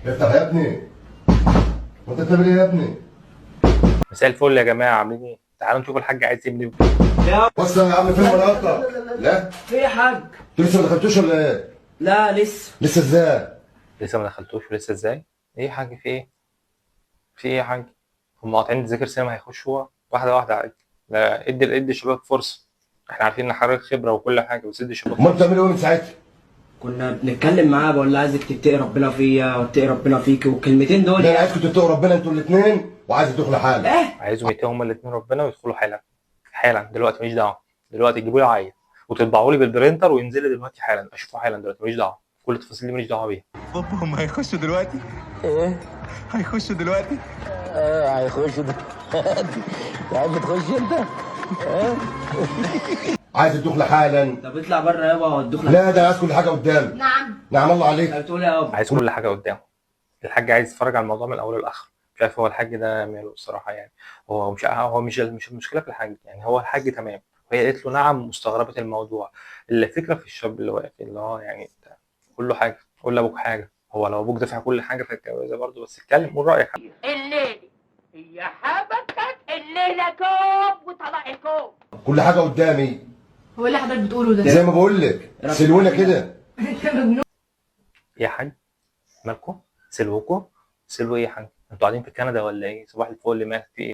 افتح يا ابني. وانت بتعمل ايه يا ابني؟ مساء الفل يا جماعه، عاملين ايه؟ تعالوا نشوف الحاج عايز يعمل ايه. يا بص يا عم، فين مناطق؟ لا في إيه يا حاج؟ انتوا لسه ما دخلتوش ولا ايه؟ لا لسه. لسه ازاي؟ لسه ما دخلتوش ولسه ازاي؟ ايه يا حاج، في ايه؟ في ايه يا حاج؟ هم قاطعين تذاكر سينما هيخشوا واحده واحده عادي. لا، ادي الشباب فرصه. احنا عارفين ان حضرتك خبره وكل حاجه، بس ادي الشباب امال فرصه. بتعملوا ايه من ساعتها؟ كنا بنتكلم معاه، بقول له عايزك تتقي ربنا فيا واتقي ربنا فيكي، والكلمتين دول لا انا عايزكم تتقوا ربنا انتوا الاثنين، وعايز تدخلوا حاله. ايه؟ عايزهم يتقوا هما الاثنين ربنا ويدخلوا حالا. حالا دلوقتي، ماليش دعوه. دلوقتي تجيبوا لي عيل وتطبعوا لي بالبرينتر وينزل لي دلوقتي حالا، اشوفه حالا دلوقتي، ماليش دعوه. كل التفاصيل دي ماليش دعوه بيها. بابا هم هيخشوا دلوقتي؟ ايه؟ هيخشوا دلوقتي؟ هيخش دلوقتي. عارف تخش انت؟ عايز تدخل حالا. طب اطلع بره يابا وادخل. لا ده عايز كل حاجه قدام. نعم. نعم الله عليك. بتقول ايه يابا؟ عايز كل حاجه قدامه. الحاج عايز يتفرج على الموضوع من اوله لاخره. مش عارف هو الحاج ده ماله الصراحه يعني. هو مش المشكله في الحاج يعني، هو الحاج تمام. وهي قالت له نعم، مستغربه الموضوع. الفكره في الشاب اللي واقف، اللي هو يعني انت قول له حاجه، قول لابوك حاجه. هو لو ابوك دافع كل حاجه في الجوازه برضه، بس اتكلم قول رايك. الليلة هي حبكت الليلة كوب وطلع الكوب. كل حاجه قدامي هو اللي حضرتك بتقوله ده؟ زي ما بقول لك، سلونا كده. انت مجنون. يا حاج مالكم؟ سلوكوا؟ سلوا ايه يا حاج؟ انتوا قاعدين في كندا ولا ايه؟ صباح الفل، مالك في ايه؟